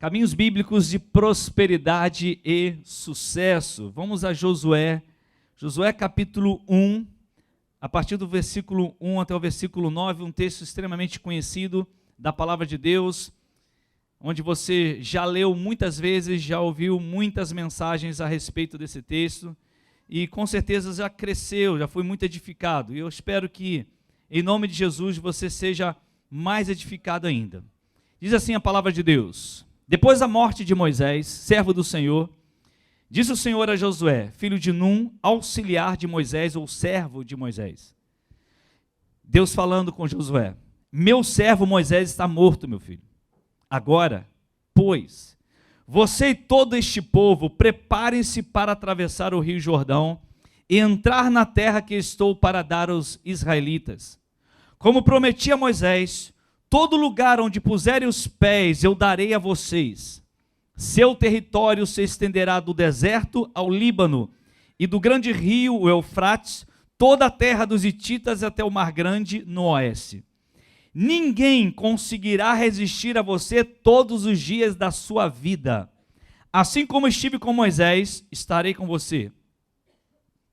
Caminhos bíblicos de prosperidade e sucesso. Vamos a Josué. Josué capítulo 1, a partir do versículo 1 até o versículo 9, um texto extremamente conhecido da palavra de Deus, onde você já leu muitas vezes, já ouviu muitas mensagens a respeito desse texto, e com certeza já cresceu, já foi muito edificado. E eu espero que, em nome de Jesus, você seja mais edificado ainda. Diz assim a palavra de Deus: depois da morte de Moisés, servo do Senhor, disse o Senhor a Josué, filho de Num, auxiliar de Moisés, ou servo de Moisés. Deus falando com Josué: meu servo Moisés está morto, meu filho. Agora, pois, você e todo este povo, preparem-se para atravessar o rio Jordão e entrar na terra que estou para dar aos israelitas. Como prometi a Moisés, todo lugar onde puserem os pés eu darei a vocês. Seu território se estenderá do deserto ao Líbano e do grande rio, o Eufrates, toda a terra dos hititas até o Mar Grande no oeste. Ninguém conseguirá resistir a você todos os dias da sua vida. Assim como estive com Moisés, estarei com você.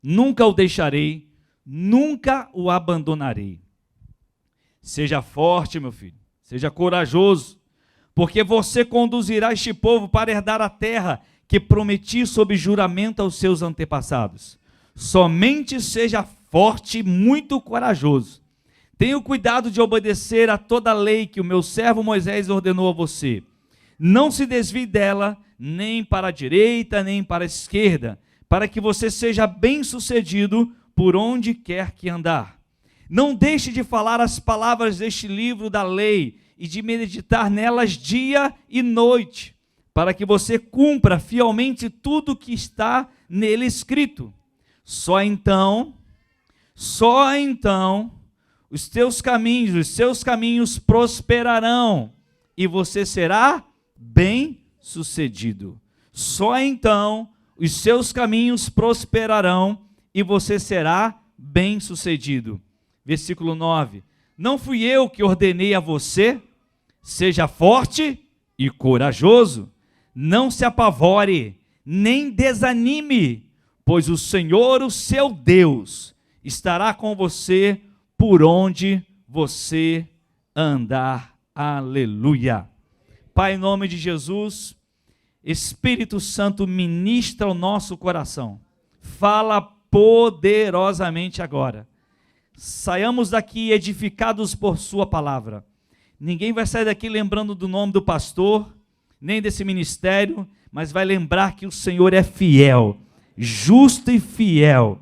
Nunca o deixarei, nunca o abandonarei. Seja forte, meu filho, seja corajoso, porque você conduzirá este povo para herdar a terra que prometi sob juramento aos seus antepassados. Somente seja forte e muito corajoso. Tenha o cuidado de obedecer a toda a lei que o meu servo Moisés ordenou a você. Não se desvie dela, nem para a direita, nem para a esquerda, para que você seja bem-sucedido por onde quer que andar. Não deixe de falar as palavras deste livro da lei e de meditar nelas dia e noite, para que você cumpra fielmente tudo que está nele escrito. Só então, os seus caminhos prosperarão e você será bem-sucedido. Só então os seus caminhos prosperarão e você será bem-sucedido. Versículo 9: não fui eu que ordenei a você? Seja forte e corajoso, não se apavore, nem desanime, pois o Senhor, o seu Deus, estará com você por onde você andar. Aleluia. Pai, em nome de Jesus, Espírito Santo, ministra o nosso coração, fala poderosamente agora. Saiamos daqui edificados por sua palavra. Ninguém vai sair daqui lembrando do nome do pastor, nem desse ministério, mas vai lembrar que o Senhor é fiel, justo e fiel,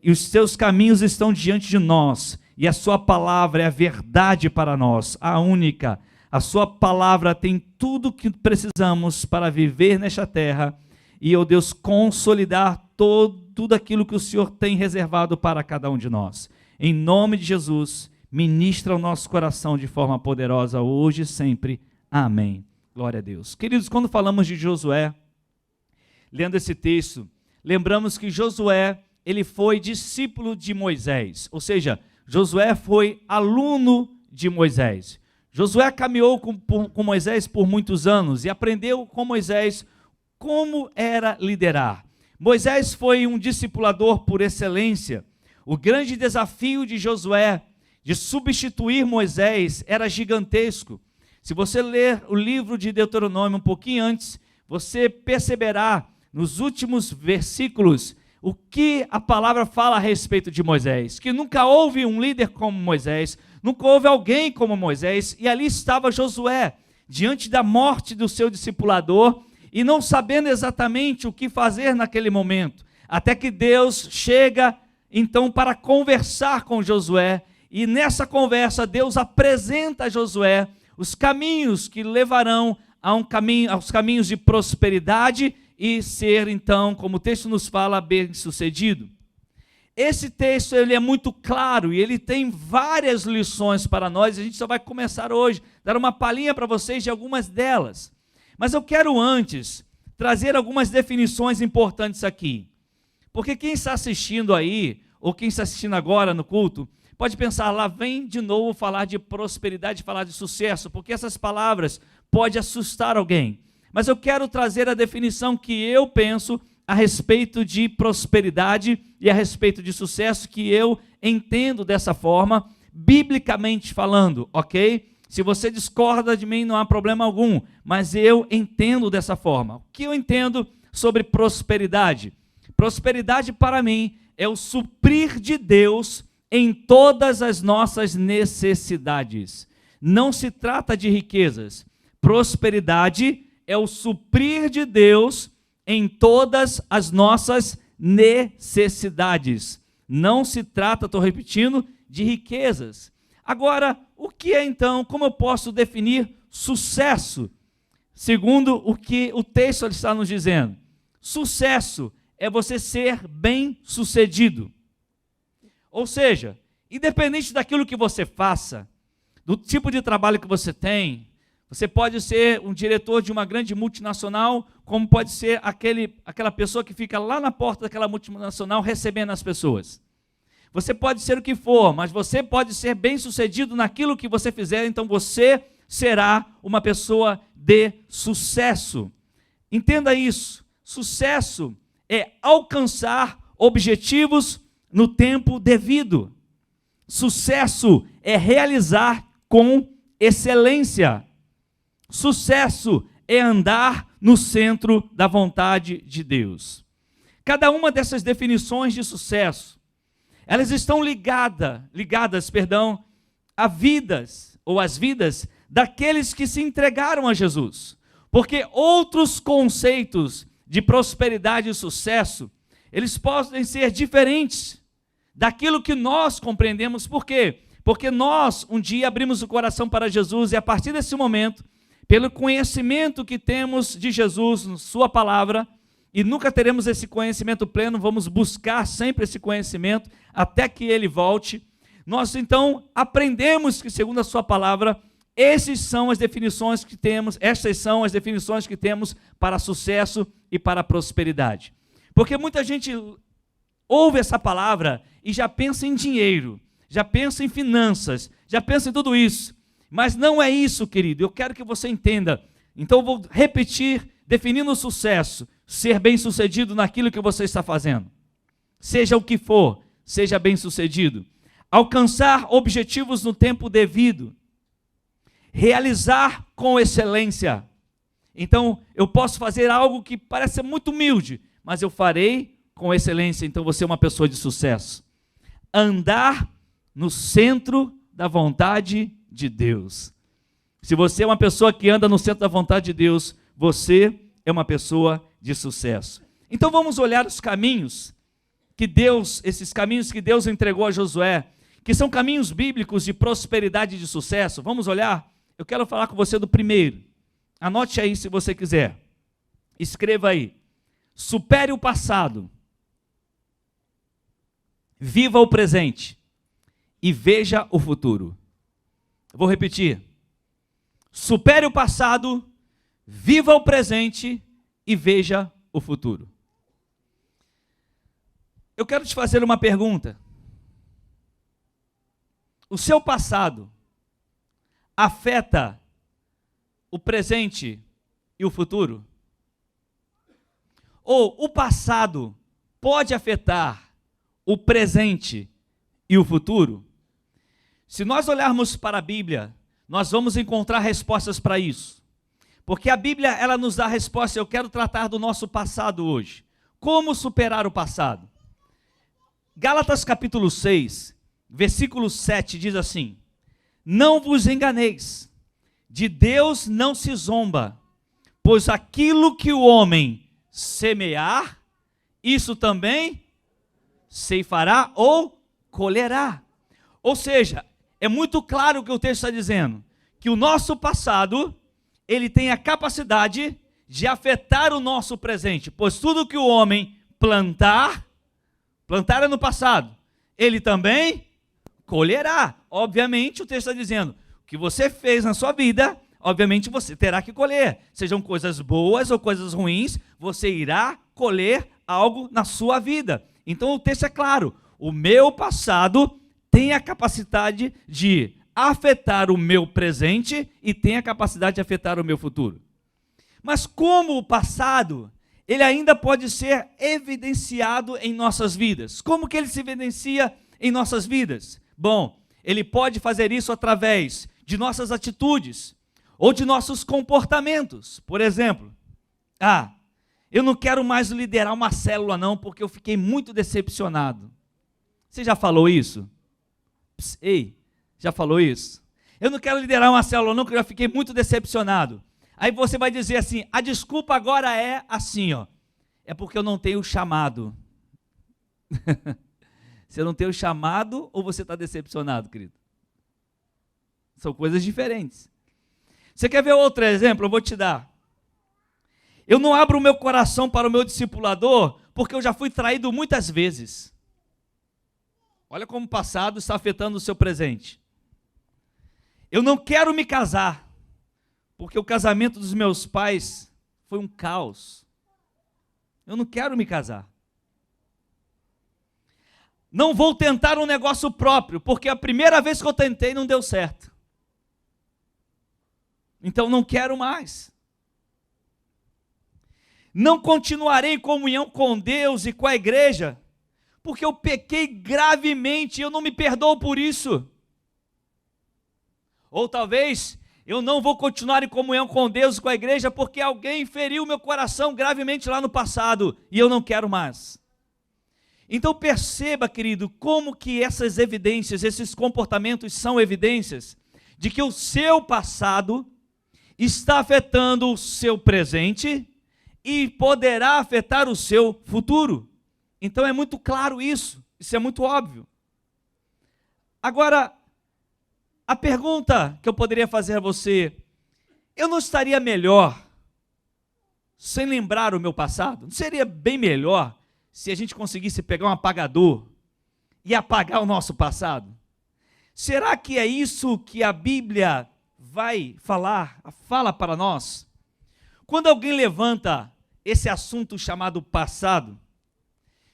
e os seus caminhos estão diante de nós, e a sua palavra é a verdade para nós, a única. A sua palavra tem tudo o que precisamos para viver nesta terra, e, ó Deus, consolidar tudo aquilo que o Senhor tem reservado para cada um de nós. Em nome de Jesus, ministra o nosso coração de forma poderosa hoje e sempre. Amém. Glória a Deus. Queridos, quando falamos de Josué, lendo esse texto, lembramos que Josué, ele foi discípulo de Moisés, ou seja, Josué foi aluno de Moisés. Josué caminhou com Moisés por muitos anos e aprendeu com Moisés como era liderar. Moisés foi um discipulador por excelência. O grande desafio de Josué de substituir Moisés era gigantesco. Se você ler o livro de Deuteronômio um pouquinho antes, você perceberá nos últimos versículos o que a palavra fala a respeito de Moisés, que nunca houve um líder como Moisés, nunca houve alguém como Moisés, e ali estava Josué, diante da morte do seu discipulador, e não sabendo exatamente o que fazer naquele momento, até que Deus chega então para conversar com Josué, e nessa conversa Deus apresenta a Josué os caminhos que levarão aos caminhos de prosperidade e ser então, como o texto nos fala, bem-sucedido. Esse texto ele é muito claro e ele tem várias lições para nós, a gente só vai começar hoje, dar uma palhinha para vocês de algumas delas. Mas eu quero antes trazer algumas definições importantes aqui, porque quem está assistindo aí, ou quem está assistindo agora no culto, pode pensar, lá vem de novo falar de prosperidade, falar de sucesso, porque essas palavras podem assustar alguém. mas eu quero trazer a definição que eu penso a respeito de prosperidade e a respeito de sucesso, que eu entendo dessa forma, biblicamente falando, ok? Se você discorda de mim, não há problema algum, mas eu entendo dessa forma. O que eu entendo sobre prosperidade? Prosperidade para mim é o suprir de Deus em todas as nossas necessidades. Não se trata de riquezas. Prosperidade é o suprir de Deus em todas as nossas necessidades. Não se trata, estou repetindo, de riquezas. Agora, o que é então, como eu posso definir sucesso? Segundo o que o texto está nos dizendo. Sucesso é você ser bem-sucedido. Ou seja, independente daquilo que você faça, do tipo de trabalho que você tem, você pode ser um diretor de uma grande multinacional, como pode ser aquela pessoa que fica lá na porta daquela multinacional recebendo as pessoas. Você pode ser o que for, mas você pode ser bem-sucedido naquilo que você fizer, então você será uma pessoa de sucesso. Entenda isso. Sucesso é alcançar objetivos no tempo devido. Sucesso é realizar com excelência. Sucesso é andar no centro da vontade de Deus. Cada uma dessas definições de sucesso, elas estão ligadas, a vidas, ou as vidas daqueles que se entregaram a Jesus. Porque outros conceitos de prosperidade e sucesso, eles podem ser diferentes daquilo que nós compreendemos. Por quê? Porque nós um dia abrimos o coração para Jesus e a partir desse momento, pelo conhecimento que temos de Jesus, sua palavra, e nunca teremos esse conhecimento pleno, vamos buscar sempre esse conhecimento até que ele volte. Nós então aprendemos que, segundo a sua palavra, essas são as definições que temos para sucesso e para prosperidade. Porque muita gente ouve essa palavra e já pensa em dinheiro, já pensa em finanças, já pensa em tudo isso. Mas não é isso, querido. Eu quero que você entenda. Então eu vou repetir, definindo o sucesso: ser bem-sucedido naquilo que você está fazendo. Seja o que for, seja bem-sucedido. Alcançar objetivos no tempo devido. Realizar com excelência. Então, eu posso fazer algo que parece muito humilde, mas eu farei com excelência. Então, você é uma pessoa de sucesso. Andar no centro da vontade de Deus. Se você é uma pessoa que anda no centro da vontade de Deus, você é uma pessoa de sucesso. Então vamos olhar os caminhos que Deus, esses caminhos que Deus entregou a Josué, que são caminhos bíblicos de prosperidade e de sucesso. Vamos olhar? Eu quero falar com você do primeiro. Anote aí se você quiser. Escreva aí. Supere o passado. Viva o presente. E veja o futuro. Vou repetir. Supere o passado, viva o presente e veja o futuro. Eu quero te fazer uma pergunta. O seu passado afeta o presente e o futuro? Ou o passado pode afetar o presente e o futuro? Se nós olharmos para a Bíblia, nós vamos encontrar respostas para isso. Porque a Bíblia, ela nos dá a resposta. Eu quero tratar do nosso passado hoje. Como superar o passado? Gálatas capítulo 6, versículo 7 diz assim: não vos enganeis, de Deus não se zomba, pois aquilo que o homem semear, isso também ceifará ou colherá. Ou seja, é muito claro o que o texto está dizendo, que o nosso passado, ele tem a capacidade de afetar o nosso presente, pois tudo que o homem plantar é no passado, ele também colherá. Obviamente o texto está dizendo, o que você fez na sua vida, obviamente você terá que colher, sejam coisas boas ou coisas ruins, você irá colher algo na sua vida. Então o texto é claro, o meu passado tem a capacidade de afetar o meu presente e tem a capacidade de afetar o meu futuro. Mas como o passado, ele ainda pode ser evidenciado em nossas vidas. Como que ele se evidencia em nossas vidas? Bom, ele pode fazer isso através de nossas atitudes ou de nossos comportamentos. Por exemplo, eu não quero mais liderar uma célula não, porque eu fiquei muito decepcionado. Você já falou isso? Ei, já falou isso? Eu não quero liderar uma célula não, porque eu já fiquei muito decepcionado. Aí você vai dizer assim, a desculpa agora é assim, é porque eu não tenho chamado. Você não tem o chamado ou você está decepcionado, querido? São coisas diferentes. Você quer ver outro exemplo? Eu vou te dar. Eu não abro o meu coração para o meu discipulador porque eu já fui traído muitas vezes. Olha como o passado está afetando o seu presente. Eu não quero me casar porque o casamento dos meus pais foi um caos. Eu não quero me casar. Não vou tentar um negócio próprio, porque a primeira vez que eu tentei não deu certo. Então não quero mais. Não continuarei em comunhão com Deus e com a igreja, porque eu pequei gravemente e eu não me perdoo por isso. Ou talvez eu não vou continuar em comunhão com Deus e com a igreja porque alguém feriu meu coração gravemente lá no passado e eu não quero mais. Então perceba, querido, como que essas evidências, esses comportamentos são evidências de que o seu passado está afetando o seu presente e poderá afetar o seu futuro. Então é muito claro isso é muito óbvio. Agora, a pergunta que eu poderia fazer a você, eu não estaria melhor sem lembrar o meu passado? Não seria bem melhor se a gente conseguisse pegar um apagador e apagar o nosso passado? Será que é isso que a Bíblia fala para nós? Quando alguém levanta esse assunto chamado passado,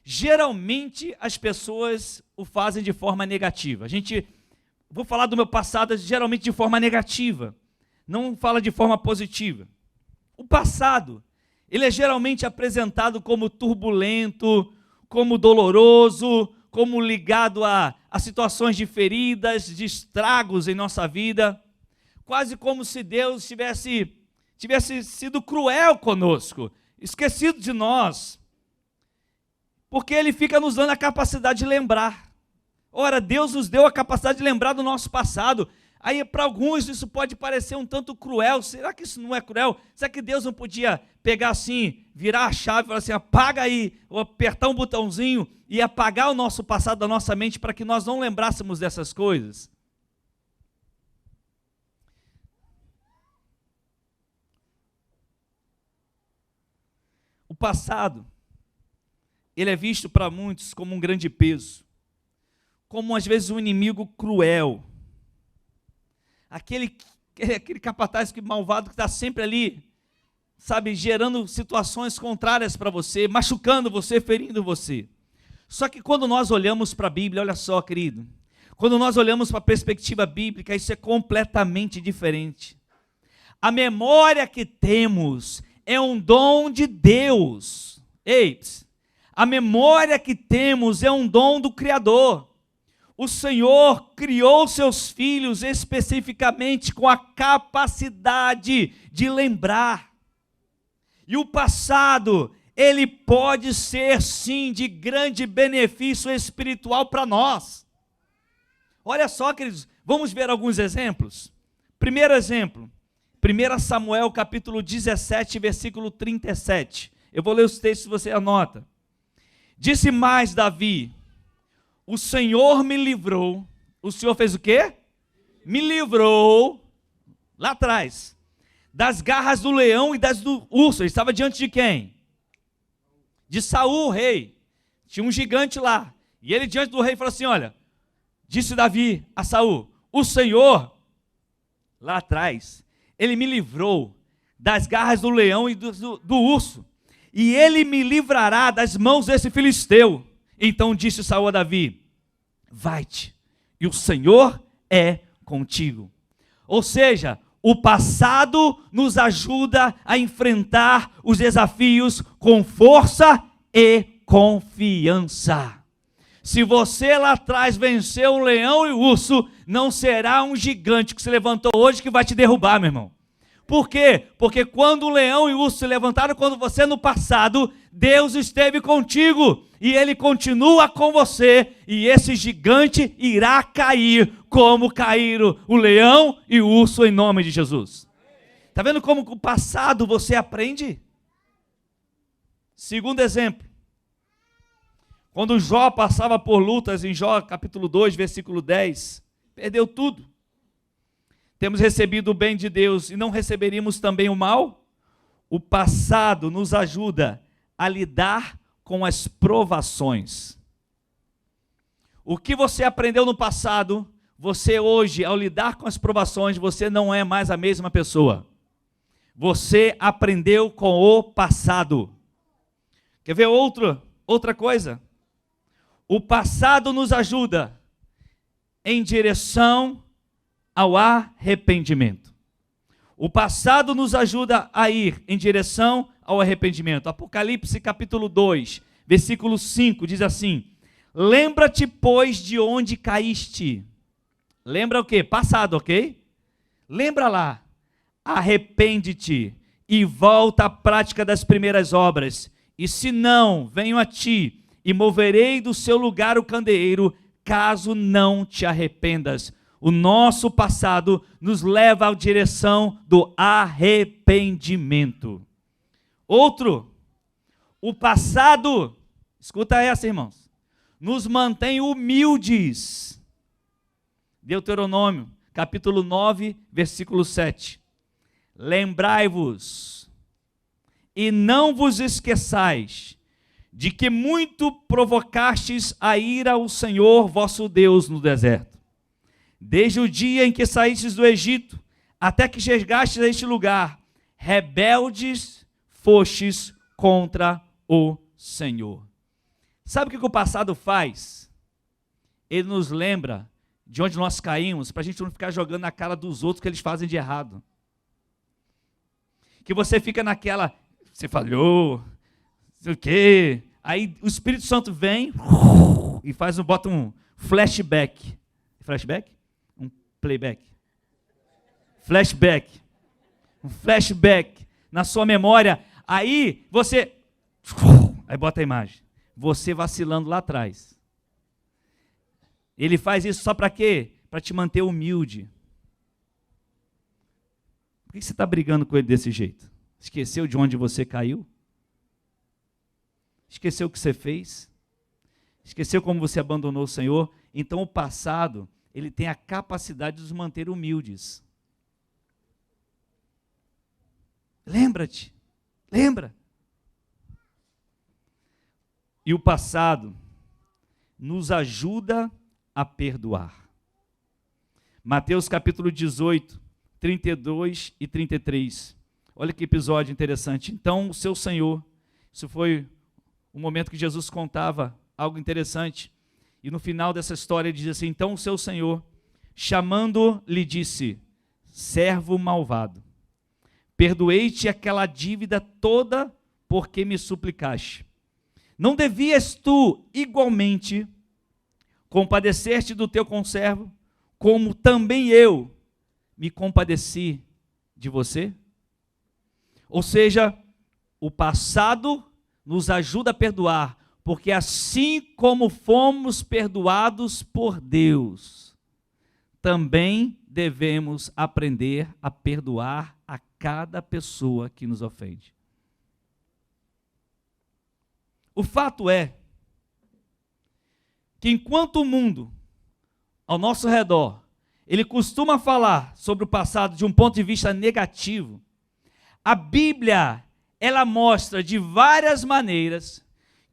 geralmente as pessoas o fazem de forma negativa. Vou falar do meu passado geralmente de forma negativa, não fala de forma positiva. O passado, ele é geralmente apresentado como turbulento, como doloroso, como ligado a situações de feridas, de estragos em nossa vida, quase como se Deus tivesse sido cruel conosco, esquecido de nós, porque Ele fica nos dando a capacidade de lembrar. Ora, Deus nos deu a capacidade de lembrar do nosso passado. Aí para alguns isso pode parecer um tanto cruel. Será que isso não é cruel? Será que Deus não podia pegar assim, virar a chave e falar assim, apaga aí, ou apertar um botãozinho e apagar o nosso passado da nossa mente para que nós não lembrássemos dessas coisas? O passado, ele é visto para muitos como um grande peso, como às vezes um inimigo cruel, aquele capataz malvado que está sempre ali, sabe, gerando situações contrárias para você, machucando você, ferindo você. Só que quando nós olhamos para a Bíblia, olha só, querido, quando nós olhamos para a perspectiva bíblica, isso é completamente diferente. A memória que temos é um dom de Deus. A memória que temos é um dom do Criador. O Senhor criou seus filhos especificamente com a capacidade de lembrar. E o passado, ele pode ser sim de grande benefício espiritual para nós. Olha só, queridos, vamos ver alguns exemplos. Primeiro exemplo, 1 Samuel capítulo 17, versículo 37. Eu vou ler os textos, você anota. Disse mais Davi: o Senhor me livrou. O Senhor fez o quê? Me livrou, lá atrás, das garras do leão e das do urso. Ele estava diante de quem? De Saul, rei. Tinha um gigante lá. E ele diante do rei falou assim, olha, disse Davi a Saul, o Senhor, lá atrás, ele me livrou das garras do leão e do urso. E ele me livrará das mãos desse filisteu. Então disse Saul a Davi, vai-te, e o Senhor é contigo. Ou seja, o passado nos ajuda a enfrentar os desafios com força e confiança. Se você lá atrás venceu o leão e o urso, não será um gigante que se levantou hoje que vai te derrubar, meu irmão. Por quê? Porque quando o leão e o urso se levantaram, quando você no passado, Deus esteve contigo e Ele continua com você, e esse gigante irá cair como caíram o leão e o urso em nome de Jesus. Está vendo como com o passado você aprende? Segundo exemplo, quando Jó passava por lutas, em Jó capítulo 2, versículo 10, perdeu tudo. Temos recebido o bem de Deus e não receberíamos também o mal? O passado nos ajuda a lidar com as provações. O que você aprendeu no passado, você hoje, ao lidar com as provações, você não é mais a mesma pessoa. Você aprendeu com o passado. Quer ver outra coisa? O passado nos ajuda em direção ao arrependimento. O passado nos ajuda a ir em direção ao arrependimento. Apocalipse capítulo 2, versículo 5, diz assim: lembra-te, pois, de onde caíste. Lembra o quê? Passado, ok? Lembra lá. Arrepende-te e volta à prática das primeiras obras. E se não, venho a ti e moverei do seu lugar o candeeiro, caso não te arrependas. O nosso passado nos leva à direção do arrependimento. Outro, o passado, escuta essa, irmãos, nos mantém humildes. Deuteronômio, capítulo 9, versículo 7. Lembrai-vos e não vos esqueçais de que muito provocastes a ira ao Senhor vosso Deus no deserto. Desde o dia em que saístes do Egito, até que chegastes a este lugar, rebeldes fostes contra o Senhor. Sabe o que o passado faz? Ele nos lembra de onde nós caímos, para a gente não ficar jogando na cara dos outros que eles fazem de errado. Que você fica naquela, você falhou, não sei o quê. Aí o Espírito Santo vem e bota um flashback. Flashback? Playback. Flashback. Um flashback na sua memória. Aí você... Aí bota a imagem. Você vacilando lá atrás. Ele faz isso só para quê? Para te manter humilde. Por que você está brigando com ele desse jeito? Esqueceu de onde você caiu? Esqueceu o que você fez? Esqueceu como você abandonou o Senhor? Então o passado... ele tem a capacidade de nos manter humildes. Lembra-te, lembra. E o passado nos ajuda a perdoar. Mateus capítulo 18, 32 e 33. Olha que episódio interessante. Então o seu Senhor, isso foi o momento que Jesus contava algo interessante. E no final dessa história ele diz assim: então o seu Senhor, chamando, lhe disse: servo malvado, perdoei-te aquela dívida toda porque me suplicaste. Não devias tu igualmente compadecer-te do teu conservo, como também eu me compadeci de você? Ou seja, o passado nos ajuda a perdoar, porque assim como fomos perdoados por Deus, também devemos aprender a perdoar a cada pessoa que nos ofende. O fato é que enquanto o mundo ao nosso redor, ele costuma falar sobre o passado de um ponto de vista negativo, a Bíblia, ela mostra de várias maneiras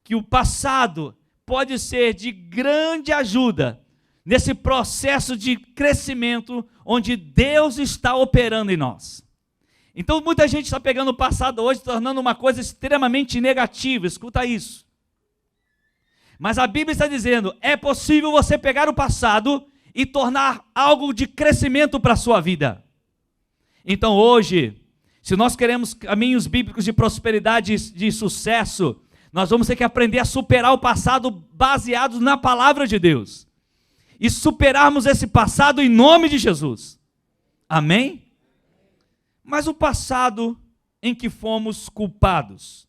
que o passado pode ser de grande ajuda nesse processo de crescimento onde Deus está operando em nós. Então muita gente está pegando o passado hoje, tornando uma coisa extremamente negativa, escuta isso. Mas a Bíblia está dizendo, é possível você pegar o passado e tornar algo de crescimento para a sua vida. Então hoje, se nós queremos caminhos bíblicos de prosperidade e de sucesso, nós vamos ter que aprender a superar o passado baseado na palavra de Deus. E superarmos esse passado em nome de Jesus. Amém? Mas o passado em que fomos culpados.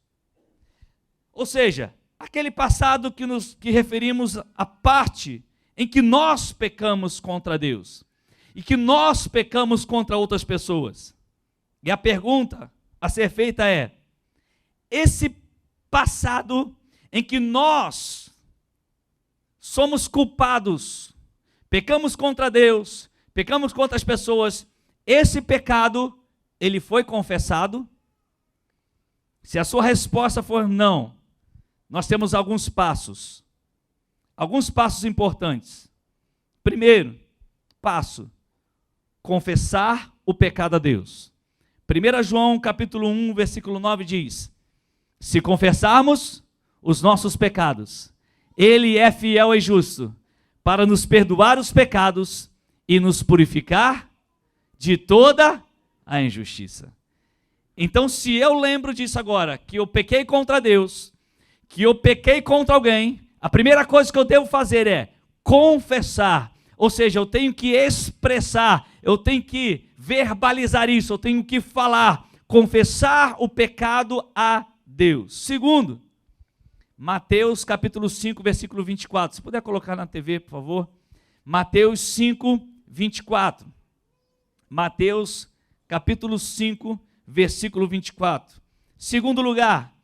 Ou seja, aquele passado que referimos à parte em que nós pecamos contra Deus. E que nós pecamos contra outras pessoas. E a pergunta a ser feita é: esse passado em que nós somos culpados, pecamos contra Deus, pecamos contra as pessoas, esse pecado, ele foi confessado? Se a sua resposta for não, nós temos alguns passos importantes. Primeiro passo, confessar o pecado a Deus. 1 João capítulo 1, versículo 9 diz: se confessarmos os nossos pecados, Ele é fiel e justo para nos perdoar os pecados e nos purificar de toda a injustiça. Então, se eu lembro disso agora, que eu pequei contra Deus, que eu pequei contra alguém, a primeira coisa que eu devo fazer é confessar. Ou seja, eu tenho que expressar, eu tenho que verbalizar isso, eu tenho que falar, confessar o pecado a Deus. Segundo, Mateus capítulo 5, versículo 24. Se puder colocar na TV, por favor. Mateus 5, 24. Mateus capítulo 5, versículo 24. Segundo lugar,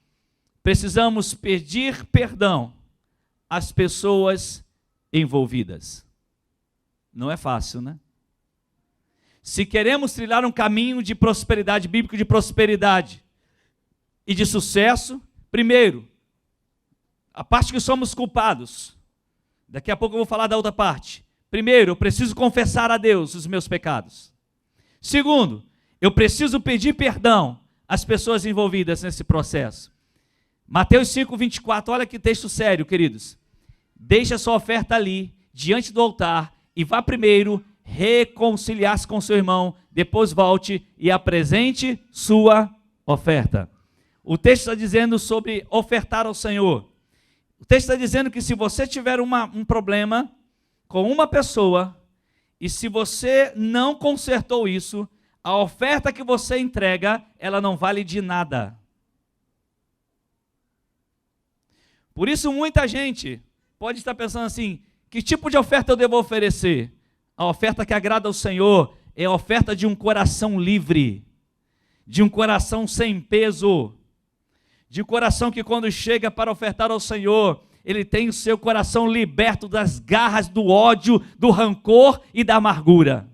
precisamos pedir perdão às pessoas envolvidas. Não é fácil, né? Se queremos trilhar um caminho de prosperidade, bíblico de prosperidade e de sucesso, primeiro, a parte que somos culpados. Daqui a pouco eu vou falar da outra parte. Primeiro, eu preciso confessar a Deus os meus pecados. Segundo, eu preciso pedir perdão às pessoas envolvidas nesse processo. Mateus 5, 24, olha que texto sério, queridos. Deixe a sua oferta ali, diante do altar, e vá primeiro reconciliar-se com seu irmão, depois volte e apresente sua oferta. O texto está dizendo sobre ofertar ao Senhor. O texto está dizendo que se você tiver um problema com uma pessoa, e se você não consertou isso, a oferta que você entrega, ela não vale de nada. Por isso muita gente pode estar pensando assim: que tipo de oferta eu devo oferecer? A oferta que agrada ao Senhor é a oferta de um coração livre, de um coração sem peso, de um coração que quando chega para ofertar ao Senhor, ele tem o seu coração liberto das garras do ódio, do rancor e da amargura.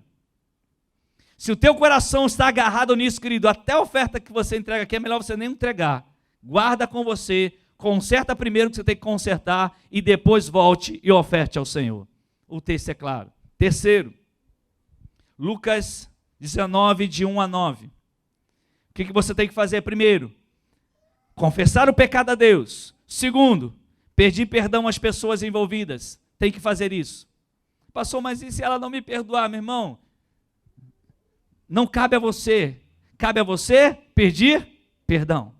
Se o teu coração está agarrado nisso, querido, até a oferta que você entrega aqui é melhor você nem entregar. Guarda com você, conserta primeiro o que você tem que consertar e depois volte e oferte ao Senhor. O texto é claro. Terceiro, Lucas 19, de 1 a 9. O que você tem que fazer primeiro? Confessar o pecado a Deus. Segundo, pedir perdão às pessoas envolvidas. Tem que fazer isso. Pastor, mas e se ela não me perdoar, meu irmão? Não cabe a você. Cabe a você pedir perdão.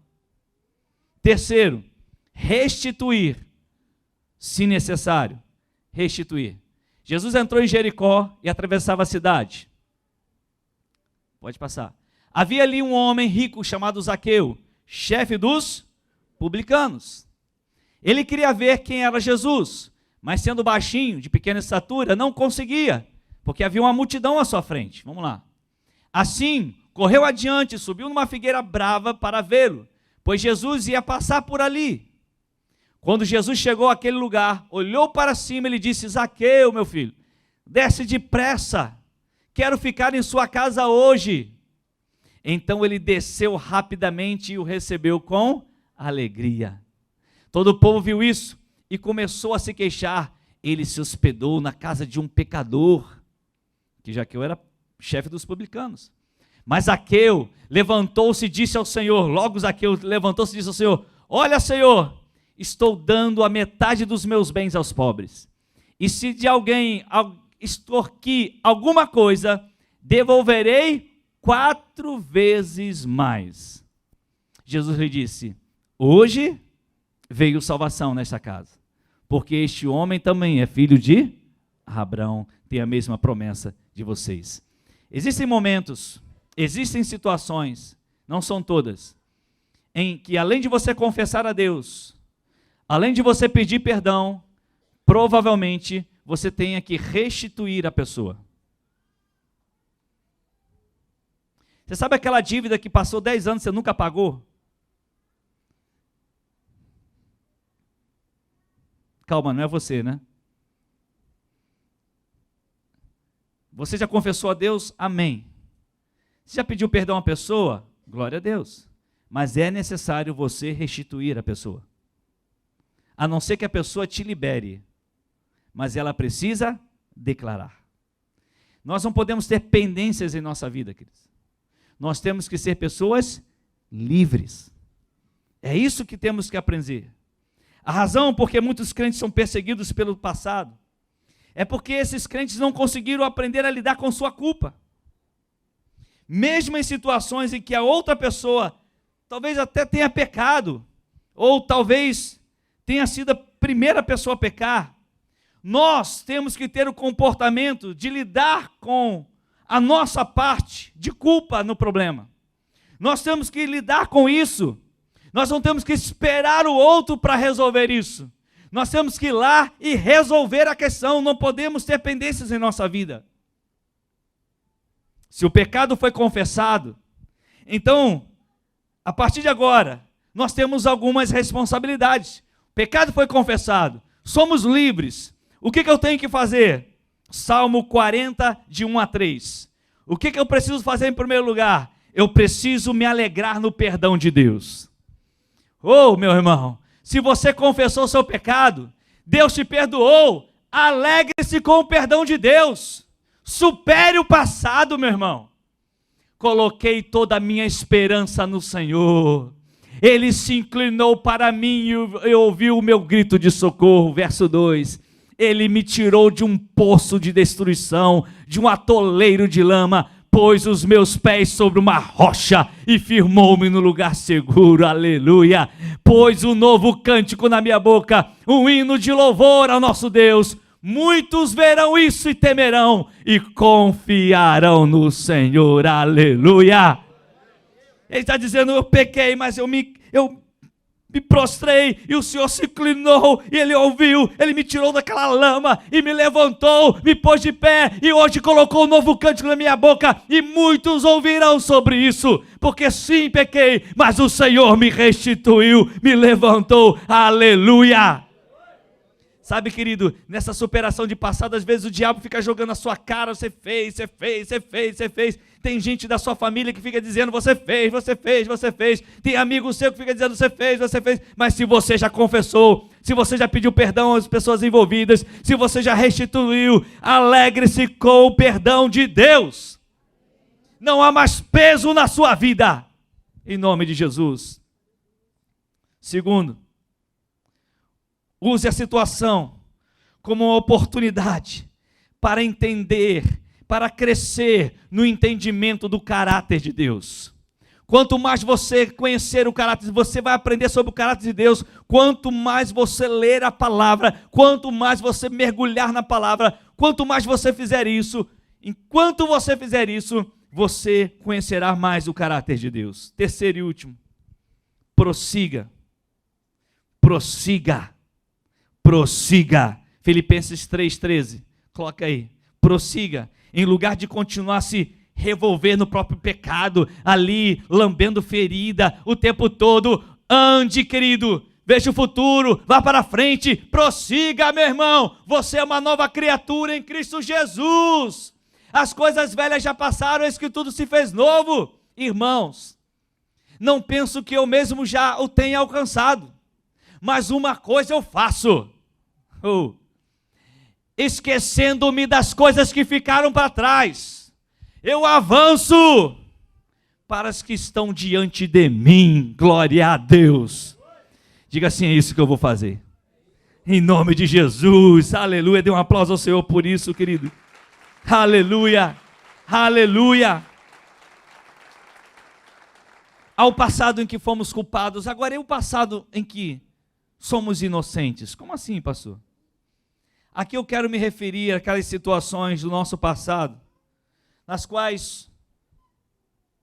Terceiro, restituir, se necessário. Restituir. Jesus entrou em Jericó e atravessava a cidade. Pode passar. Havia ali um homem rico chamado Zaqueu, chefe dos publicanos. Ele queria ver quem era Jesus, mas sendo baixinho, de pequena estatura, não conseguia, porque havia uma multidão à sua frente. Vamos lá. Assim, correu adiante, subiu numa figueira brava para vê-lo, pois Jesus ia passar por ali. Quando Jesus chegou àquele lugar, olhou para cima e lhe disse: Zaqueu, meu filho, desce depressa, quero ficar em sua casa hoje. Então ele desceu rapidamente e o recebeu com alegria. Todo o povo viu isso e começou a se queixar. Ele se hospedou na casa de um pecador, que Zaqueu era chefe dos publicanos. Mas Zaqueu levantou-se e disse ao Senhor, logo Zaqueu levantou-se e disse ao Senhor: olha, Senhor, estou dando a metade dos meus bens aos pobres. E se de alguém extorquir alguma coisa, devolverei 4 vezes mais. Jesus lhe disse: hoje veio salvação nesta casa, porque este homem também é filho de Abraão, tem a mesma promessa de vocês. Existem momentos, existem situações, não são todas, em que além de você confessar a Deus, além de você pedir perdão, provavelmente você tenha que restituir a pessoa. Você sabe aquela dívida que passou 10 anos e você nunca pagou? Calma, não é você, né? Você já confessou a Deus? Amém. Você já pediu perdão à pessoa? Glória a Deus. Mas é necessário você restituir a pessoa. A não ser que a pessoa te libere. Mas ela precisa declarar. Nós não podemos ter pendências em nossa vida, queridos. Nós temos que ser pessoas livres. É isso que temos que aprender. A razão porque muitos crentes são perseguidos pelo passado é porque esses crentes não conseguiram aprender a lidar com sua culpa. Mesmo em situações em que a outra pessoa talvez até tenha pecado, ou talvez tenha sido a primeira pessoa a pecar, nós temos que ter o comportamento de lidar com a nossa parte de culpa no problema. Nós temos que lidar com isso. Nós não temos que esperar o outro para resolver isso. Nós temos que ir lá e resolver a questão. Não podemos ter pendências em nossa vida. Se o pecado foi confessado, então, a partir de agora, nós temos algumas responsabilidades. O pecado foi confessado, somos livres. O que eu tenho que fazer? Salmo 40, de 1 a 3. O que eu preciso fazer em primeiro lugar? Eu preciso me alegrar no perdão de Deus. Oh, meu irmão, se você confessou o seu pecado, Deus te perdoou, alegre-se com o perdão de Deus. Supere o passado, meu irmão. Coloquei toda a minha esperança no Senhor. Ele se inclinou para mim e ouviu o meu grito de socorro. Verso 2. Ele me tirou de um poço de destruição, de um atoleiro de lama, pôs os meus pés sobre uma rocha e firmou-me no lugar seguro. Aleluia. Pôs um novo cântico na minha boca, um hino de louvor ao nosso Deus. Muitos verão isso e temerão e confiarão no Senhor. Aleluia. Ele está dizendo: eu pequei, mas eu me prostrei, e o Senhor se inclinou, e Ele ouviu, Ele me tirou daquela lama, e me levantou, me pôs de pé, e hoje colocou um novo cântico na minha boca, e muitos ouvirão sobre isso, porque sim, pequei, mas o Senhor me restituiu, me levantou. Aleluia. Sabe, querido, nessa superação de passado, às vezes o diabo fica jogando na sua cara: você fez. Tem gente da sua família que fica dizendo: você fez. Tem amigo seu que fica dizendo: você fez. Mas se você já confessou, se você já pediu perdão às pessoas envolvidas, se você já restituiu, alegre-se com o perdão de Deus. Não há mais peso na sua vida, em nome de Jesus. Segundo, use a situação como uma oportunidade para entender, para crescer no entendimento do caráter de Deus. Quanto mais você conhecer o caráter, você vai aprender sobre o caráter de Deus. Quanto mais você ler a palavra, quanto mais você mergulhar na palavra, quanto mais você fizer isso, enquanto você fizer isso, você conhecerá mais o caráter de Deus. Terceiro e último, prossiga. Filipenses 3,13, coloca aí. Prossiga, em lugar de continuar se revolver no próprio pecado, ali lambendo ferida o tempo todo. Ande, querido, veja o futuro, vá para frente, prossiga, meu irmão. Você é uma nova criatura em Cristo Jesus. As coisas velhas já passaram, eis que tudo se fez novo. Irmãos, não penso que eu mesmo já o tenha alcançado, mas uma coisa eu faço: esquecendo-me das coisas que ficaram para trás, eu avanço para as que estão diante de mim. Glória a Deus. Diga assim: é isso que eu vou fazer, em nome de Jesus. Aleluia. Dê um aplauso ao Senhor por isso, querido. Aleluia. ao passado em que fomos culpados, agora é o passado em que somos inocentes. Como assim, pastor? Aqui eu quero me referir àquelas situações do nosso passado, nas quais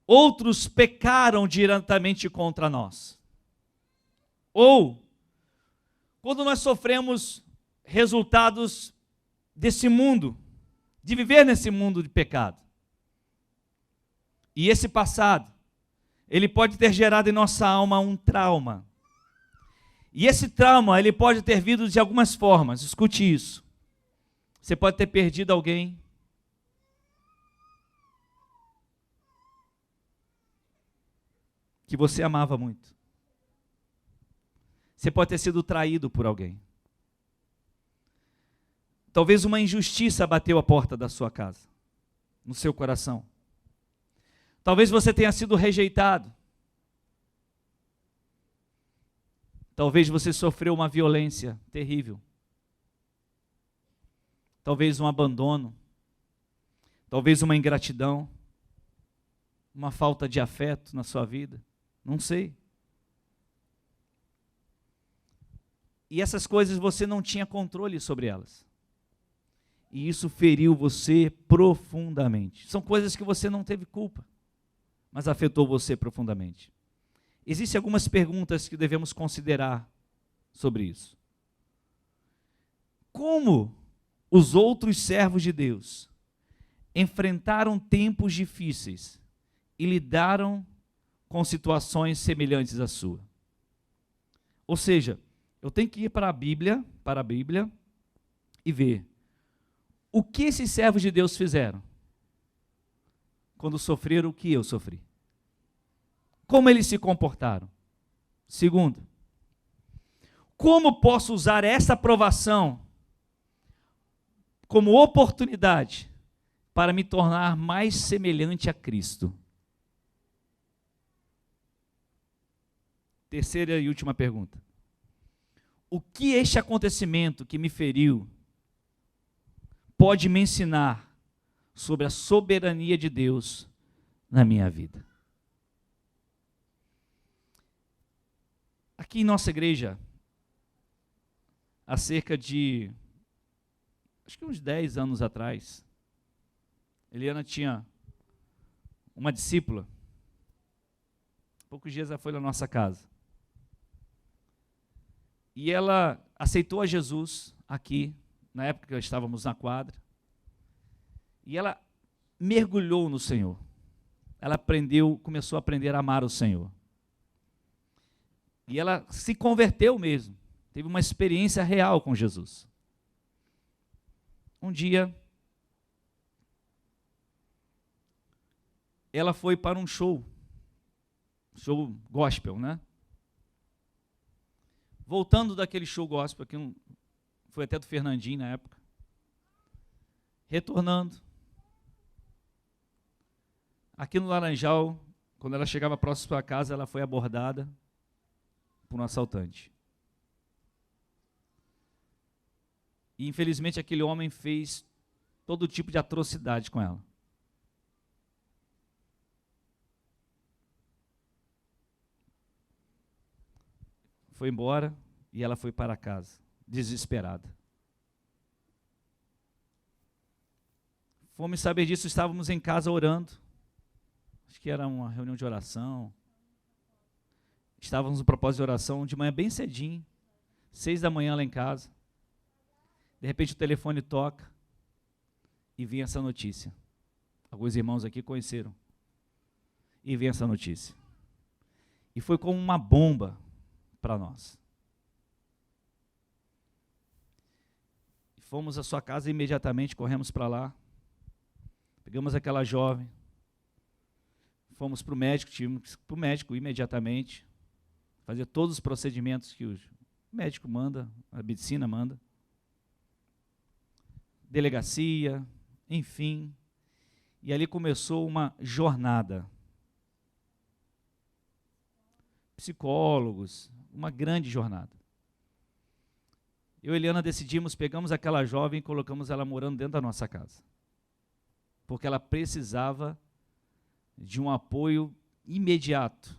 outros pecaram diretamente contra nós. Ou, quando nós sofremos resultados desse mundo, de viver nesse mundo de pecado. E esse passado, ele pode ter gerado em nossa alma um trauma. E esse trauma, ele pode ter vindo de algumas formas. Escute isso. Você pode ter perdido alguém. Que você amava muito. Você pode ter sido traído por alguém. Talvez uma injustiça bateu a porta da sua casa, no seu coração. Talvez você tenha sido rejeitado. Talvez você sofreu uma violência terrível. Talvez um abandono. Talvez uma ingratidão. Uma falta de afeto na sua vida. Não sei. E essas coisas você não tinha controle sobre elas. E isso feriu você profundamente. São coisas que você não teve culpa, mas afetou você profundamente. Existem algumas perguntas que devemos considerar sobre isso. Como os outros servos de Deus enfrentaram tempos difíceis e lidaram com situações semelhantes à sua? Ou seja, eu tenho que ir para a Bíblia e ver o que esses servos de Deus fizeram quando sofreram o que eu sofri. Como eles se comportaram. Segundo, como posso usar essa provação como oportunidade para me tornar mais semelhante a Cristo? Terceira e última pergunta. O que este acontecimento que me feriu pode me ensinar sobre a soberania de Deus na minha vida? Aqui em nossa igreja, há cerca de, acho que uns 10 anos atrás, Eliana tinha uma discípula. Poucos dias ela foi na nossa casa. E ela aceitou a Jesus aqui, na época que estávamos na quadra. E ela mergulhou no Senhor. Ela começou a aprender a amar o Senhor. E ela se converteu mesmo. Teve uma experiência real com Jesus. Um dia, ela foi para um show gospel, né? Voltando daquele show gospel, que foi até do Fernandinho na época, retornando, aqui no Laranjal, quando ela chegava próximo à casa, ela foi abordada por um assaltante. E infelizmente aquele homem fez todo tipo de atrocidade com ela. Foi embora e ela foi para casa, desesperada. Fomos saber disso, estávamos em casa orando. Acho que era uma reunião de oração. Estávamos no propósito de oração de manhã bem cedinho, 6 da manhã lá em casa. De repente o telefone toca e vem essa notícia. Alguns irmãos aqui conheceram. E vem essa notícia. E foi como uma bomba para nós. Fomos à sua casa imediatamente, corremos para lá. Pegamos aquela jovem. Fomos para o médico, tivemos para o médico imediatamente. Fazer todos os procedimentos que o médico manda, a medicina manda. Delegacia, enfim. E ali começou uma jornada. Psicólogos, uma grande jornada. Eu e Eliana decidimos, pegamos aquela jovem e colocamos ela morando dentro da nossa casa. Porque ela precisava de um apoio imediato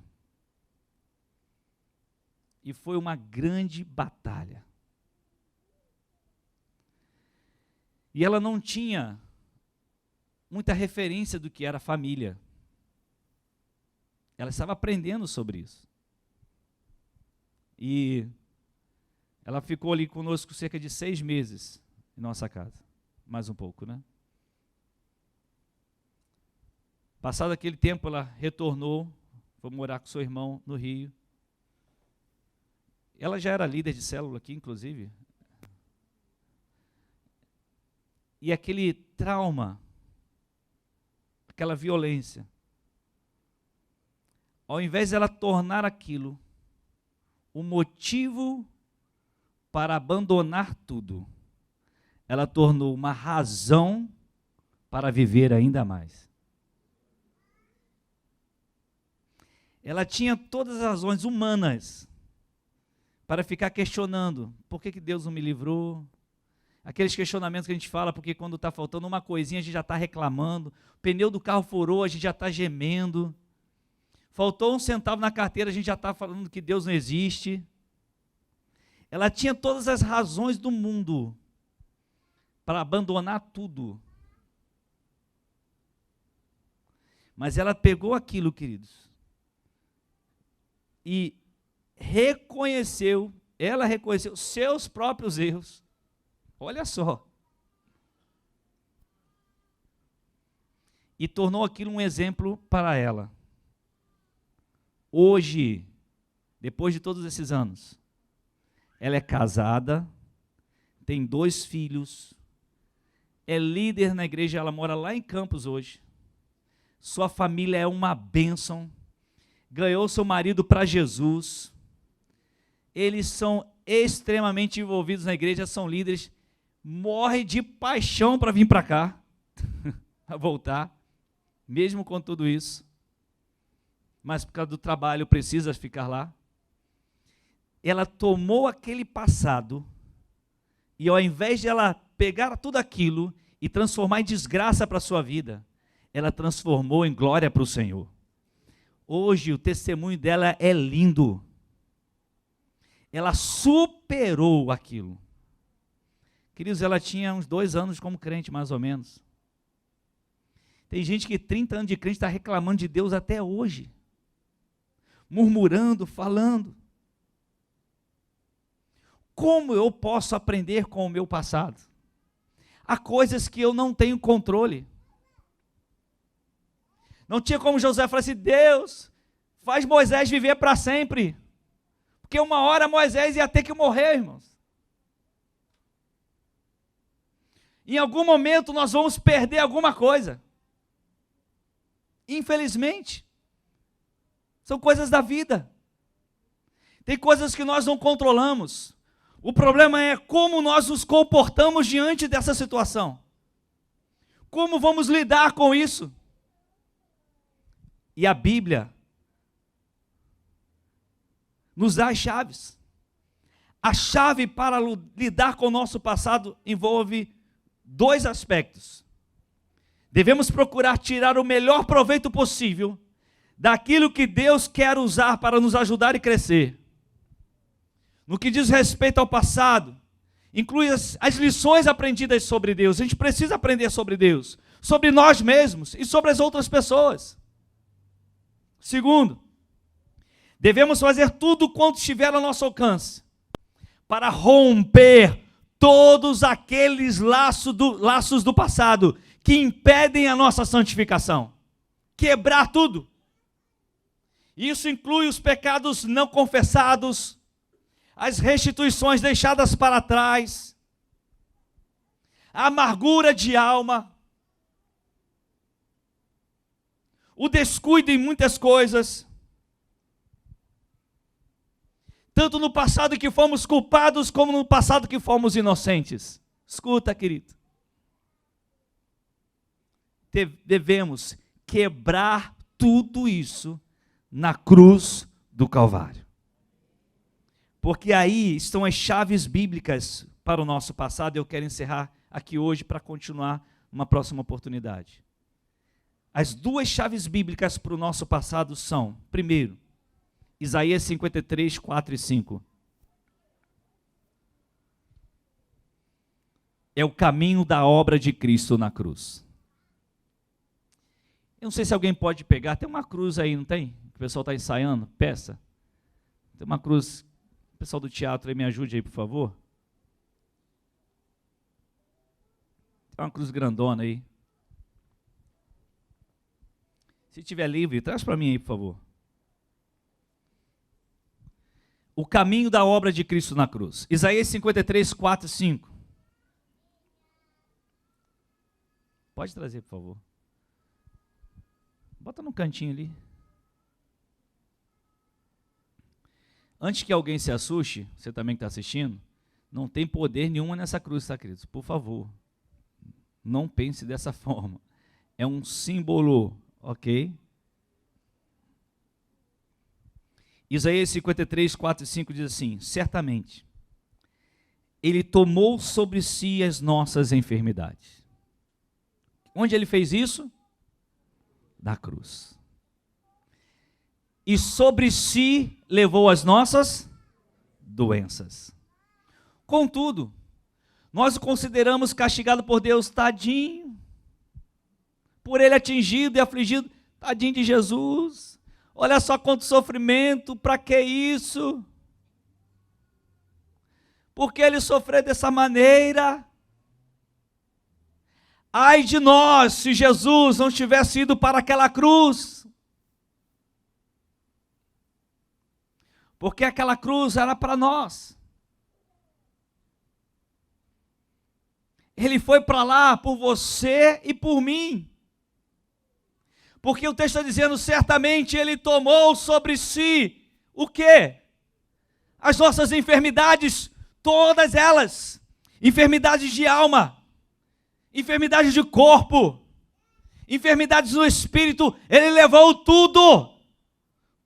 E foi uma grande batalha. E ela não tinha muita referência do que era família. Ela estava aprendendo sobre isso. E ela ficou ali conosco cerca de 6 meses em nossa casa. Mais um pouco, né? Passado aquele tempo, ela retornou, foi morar com seu irmão no Rio. Ela já era líder de célula aqui, inclusive. E aquele trauma, aquela violência, ao invés de ela tornar aquilo o motivo para abandonar tudo, ela tornou uma razão para viver ainda mais. Ela tinha todas as razões humanas para ficar questionando, por que Deus não me livrou? Aqueles questionamentos que a gente fala, porque quando está faltando uma coisinha a gente já está reclamando, o pneu do carro furou, a gente já está gemendo, faltou 1 centavo na carteira, a gente já está falando que Deus não existe. Ela tinha todas as razões do mundo para abandonar tudo. Mas ela pegou aquilo, queridos, e ela reconheceu seus próprios erros. Olha só. E tornou aquilo um exemplo para ela. Hoje, depois de todos esses anos, ela é casada, tem 2 filhos, é líder na igreja, ela mora lá em Campos hoje. Sua família é uma bênção. Ganhou seu marido para Jesus. Eles são extremamente envolvidos na igreja, são líderes. Morre de paixão para vir para cá, a voltar, mesmo com tudo isso. Mas por causa do trabalho precisa ficar lá. Ela tomou aquele passado e ao invés de ela pegar tudo aquilo e transformar em desgraça para a sua vida, ela transformou em glória para o Senhor. Hoje o testemunho dela é lindo. Ela superou aquilo. Queridos, ela tinha uns 2 anos como crente, mais ou menos. Tem gente que 30 anos de crente está reclamando de Deus até hoje. Murmurando, falando. Como eu posso aprender com o meu passado? Há coisas que eu não tenho controle. Não tinha como Josué falar assim, Deus, faz Moisés viver para sempre. Porque uma hora Moisés ia ter que morrer, irmãos. Em algum momento nós vamos perder alguma coisa. Infelizmente. São coisas da vida. Tem coisas que nós não controlamos. O problema é como nós nos comportamos diante dessa situação. Como vamos lidar com isso? E a Bíblia nos dá as chaves. A chave para lidar com o nosso passado envolve 2 aspectos. Devemos procurar tirar o melhor proveito possível daquilo que Deus quer usar para nos ajudar e crescer. No que diz respeito ao passado, inclui as lições aprendidas sobre Deus. A gente precisa aprender sobre Deus, sobre nós mesmos e sobre as outras pessoas. Segundo, devemos fazer tudo quanto estiver ao nosso alcance para romper todos aqueles laços do passado que impedem a nossa santificação. Quebrar tudo. Isso inclui os pecados não confessados, as restituições deixadas para trás, a amargura de alma, o descuido em muitas coisas, tanto no passado que fomos culpados, como no passado que fomos inocentes. Escuta, querido. Devemos quebrar tudo isso na cruz do Calvário. Porque aí estão as chaves bíblicas para o nosso passado. Eu quero encerrar aqui hoje para continuar numa próxima oportunidade. As 2 chaves bíblicas para o nosso passado são, primeiro, Isaías 53, 4 e 5. É o caminho da obra de Cristo na cruz. Eu não sei se alguém pode pegar, tem uma cruz aí, não tem? O pessoal está ensaiando, peça. Tem uma cruz, o pessoal do teatro aí me ajude aí, por favor. Tem uma cruz grandona aí. Se tiver livre, traz para mim aí, por favor. O caminho da obra de Cristo na cruz. Isaías 53, 4 e 5. Pode trazer, por favor. Bota no cantinho ali. Antes que alguém se assuste, você também que está assistindo, não tem poder nenhum nessa cruz, tá, queridos? Por favor, não pense dessa forma. É um símbolo, ok? Isaías 53, 4 e 5 diz assim: certamente, Ele tomou sobre si as nossas enfermidades. Onde Ele fez isso? Na cruz. E sobre si levou as nossas doenças. Contudo, nós o consideramos castigado por Deus, tadinho, por Ele atingido e afligido, tadinho de Jesus. Olha só quanto sofrimento, para que isso? Por que Ele sofreu dessa maneira? Ai de nós, se Jesus não tivesse ido para aquela cruz. Porque aquela cruz era para nós. Ele foi para lá por você e por mim. Porque o texto está dizendo, certamente Ele tomou sobre si, o quê? As nossas enfermidades, todas elas. Enfermidades de alma, enfermidades de corpo, enfermidades do espírito. Ele levou tudo,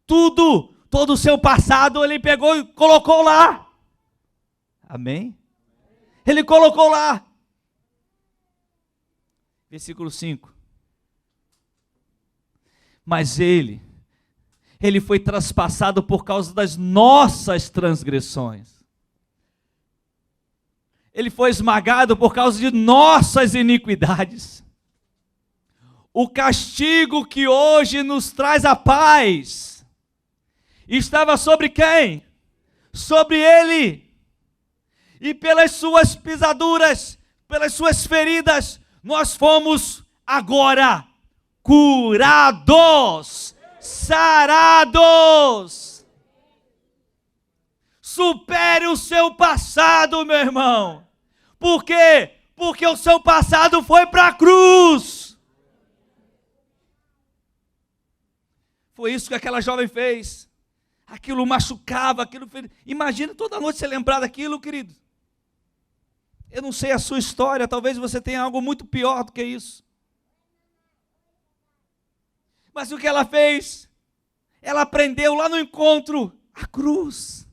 todo o seu passado, Ele pegou e colocou lá. Amém? Ele colocou lá. Versículo 5. Mas Ele foi traspassado por causa das nossas transgressões. Ele foi esmagado por causa de nossas iniquidades. O castigo que hoje nos traz a paz estava sobre quem? Sobre Ele. E pelas suas pisaduras, pelas suas feridas, nós fomos agora curados, sarados. Supere o seu passado, meu irmão. Por quê? Porque o seu passado foi para a cruz. Foi isso que aquela jovem fez. Aquilo machucava, aquilo fez. Imagina toda noite você lembrar daquilo, querido. Eu não sei a sua história, talvez você tenha algo muito pior do que isso. Mas o que ela fez? Ela aprendeu lá no encontro a cruz.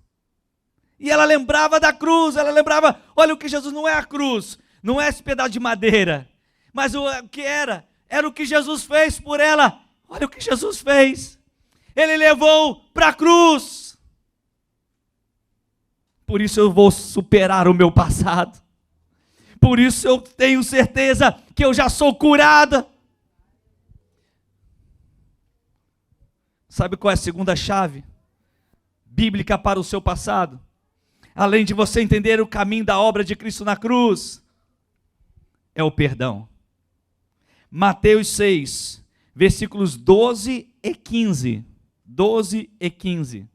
E ela lembrava da cruz, ela lembrava, olha o que Jesus não é a cruz, não é esse pedaço de madeira, mas o que era o que Jesus fez por ela. Olha o que Jesus fez, Ele levou para a cruz. Por isso eu vou superar o meu passado, por isso eu tenho certeza que eu já sou curada. Sabe qual é a segunda chave bíblica para o seu passado? Além de você entender o caminho da obra de Cristo na cruz, é o perdão. Mateus 6, versículos 12 e 15. 12 e 15.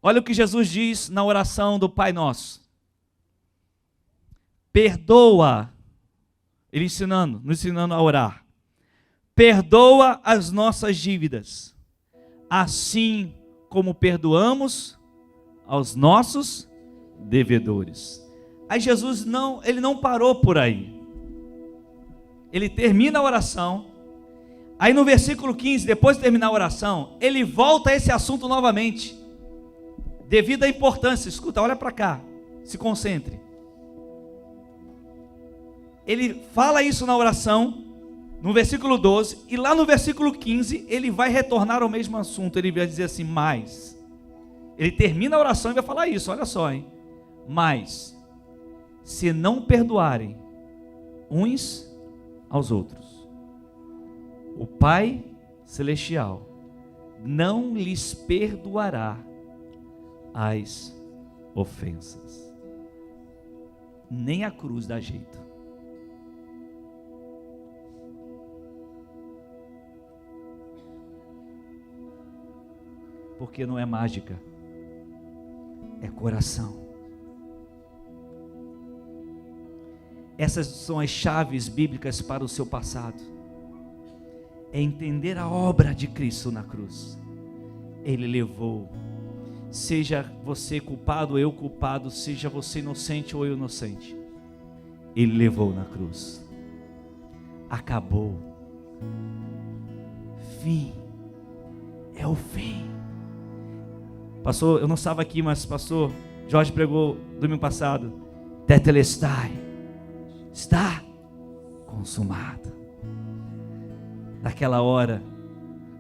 Olha o que Jesus diz na oração do Pai Nosso. Perdoa, Ele nos ensinando a orar. Perdoa as nossas dívidas, assim como perdoamos aos nossos devedores. Aí Jesus ele não parou por aí. Ele termina a oração. Aí no versículo 15, depois de terminar a oração, ele volta a esse assunto novamente. Devido à importância, escuta, olha para cá, se concentre. Ele fala isso na oração, no versículo 12, e lá no versículo 15, ele vai retornar ao mesmo assunto. Ele vai dizer assim, mas Ele termina a oração e vai falar isso, olha só, hein? Mas, se não perdoarem uns aos outros, o Pai Celestial não lhes perdoará as ofensas. Nem a cruz dá jeito. Porque não é mágica, é coração. Essas são as chaves bíblicas para o seu passado. É entender a obra de Cristo na cruz. Ele levou, seja você culpado ou eu culpado, seja você inocente ou eu inocente, Ele levou na cruz. Acabou. Fim. É o fim. Pastor, eu não estava aqui, mas pastor Jorge pregou domingo passado. Tetelestai, está consumado. Naquela hora,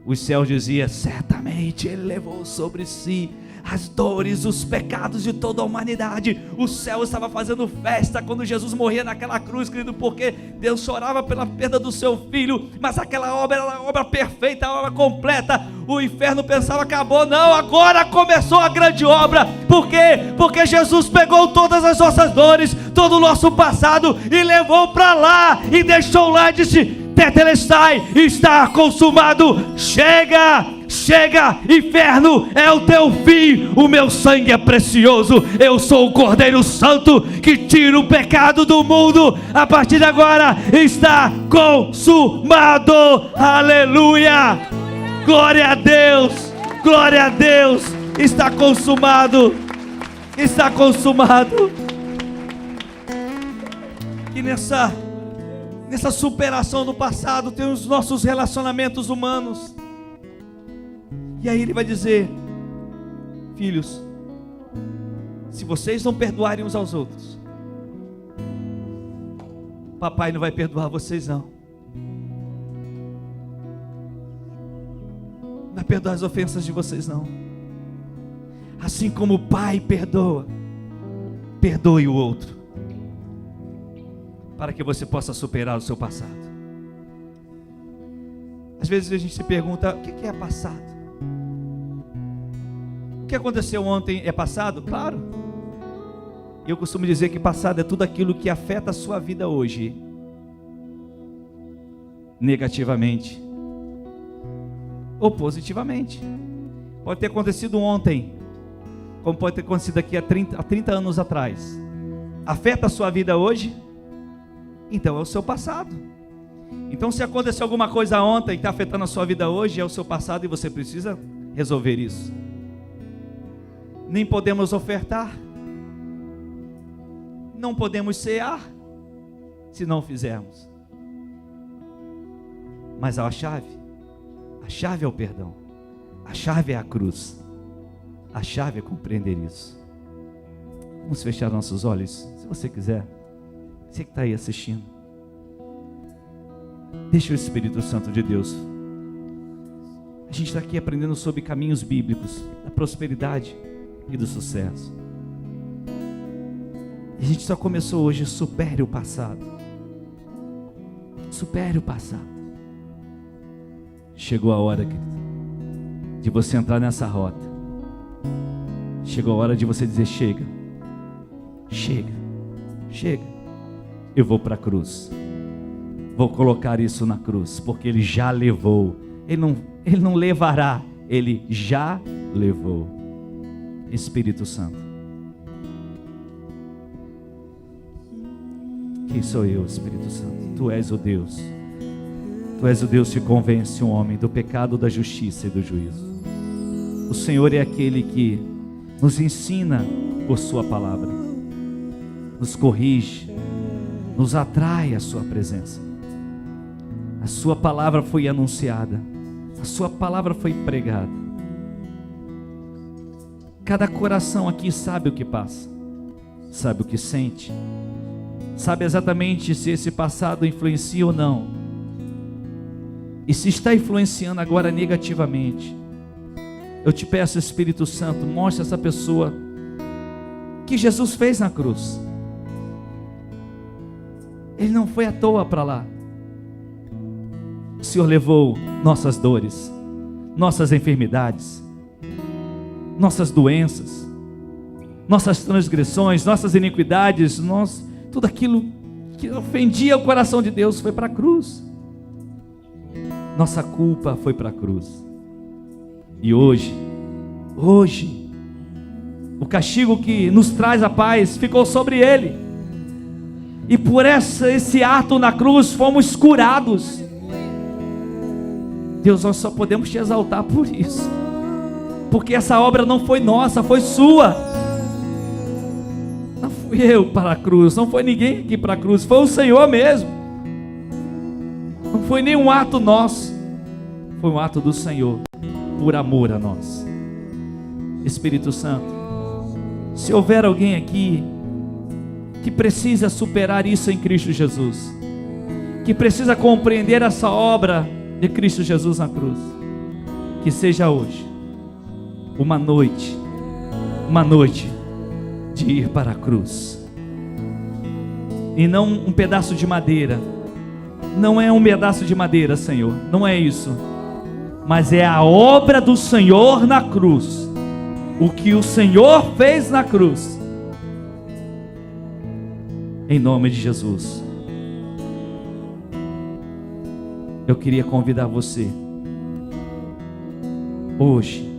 os céus diziam: certamente Ele levou sobre si as dores, os pecados de toda a humanidade. O céu estava fazendo festa quando Jesus morria naquela cruz, querido, porque Deus chorava pela perda do seu filho, mas aquela obra era a obra perfeita, a obra completa. O inferno pensava: acabou. Não, agora começou a grande obra. Por quê? Porque Jesus pegou todas as nossas dores, todo o nosso passado e levou para lá, e deixou lá e disse: tetelestai, está consumado. Chega! Chega, inferno, é o teu fim. O meu sangue é precioso. Eu sou o Cordeiro Santo que tira o pecado do mundo. A partir de agora está consumado. Aleluia, glória a Deus, glória a Deus. Está consumado, está consumado. E nessa superação do passado tem os nossos relacionamentos humanos. E aí ele vai dizer: filhos, se vocês não perdoarem uns aos outros, papai não vai perdoar vocês não. Não vai perdoar as ofensas de vocês não. Assim como o pai perdoa, perdoe o outro, para que você possa superar o seu passado. Às vezes a gente se pergunta: o que é passado? O que aconteceu ontem é passado? Claro. Eu costumo dizer que passado é tudo aquilo que afeta a sua vida hoje, negativamente ou positivamente. Pode ter acontecido ontem, como pode ter acontecido aqui há 30 anos atrás. Afeta a sua vida hoje? Então é o seu passado. Então, se aconteceu alguma coisa ontem e está afetando a sua vida hoje, é o seu passado e você precisa resolver isso. Nem podemos ofertar, não podemos cear, se não fizermos. Mas a chave é o perdão, a chave é a cruz, a chave é compreender isso. Vamos fechar nossos olhos, se você quiser, você que está aí assistindo. Deixa o Espírito Santo de Deus. A gente está aqui aprendendo sobre caminhos bíblicos da prosperidade e do sucesso. E a gente só começou hoje. Supere o passado. Supere o passado. Chegou a hora, querido, de você entrar nessa rota. Chegou a hora de você dizer: chega, chega, chega. Eu vou para a cruz. Vou colocar isso na cruz, porque Ele já levou. Ele não levará, Ele já levou. Espírito Santo, quem sou eu, Espírito Santo? Tu és o Deus. Tu és o Deus que convence um homem do pecado, da justiça e do juízo. O Senhor é aquele que nos ensina por sua palavra, nos corrige, nos atrai à sua presença. A sua palavra foi anunciada, a sua palavra foi pregada. Cada coração aqui sabe o que passa, sabe o que sente, sabe exatamente se esse passado influencia ou não. E se está influenciando agora negativamente, Eu te peço, Espírito Santo, mostre essa pessoa que Jesus fez na cruz. Ele não foi à toa para lá. O Senhor levou nossas dores, nossas enfermidades, nossas doenças, nossas transgressões, nossas iniquidades, tudo aquilo que ofendia o coração de Deus foi para a cruz. Nossa culpa foi para a cruz. E hoje, o castigo que nos traz a paz ficou sobre Ele. E por esse ato na cruz fomos curados. Deus, nós só podemos te exaltar por isso. Porque essa obra não foi nossa, foi sua. Não fui eu para a cruz, não foi ninguém aqui para a cruz, foi o Senhor mesmo. Não foi nenhum ato nosso, foi um ato do Senhor, por amor a nós. Espírito Santo, se houver alguém aqui que precisa superar isso em Cristo Jesus, que precisa compreender essa obra de Cristo Jesus na cruz, que seja hoje uma noite de ir para a cruz, e não um pedaço de madeira. Não é um pedaço de madeira, Senhor, não é isso, mas é a obra do Senhor na cruz, o que o Senhor fez na cruz, em nome de Jesus. Eu queria convidar você, hoje,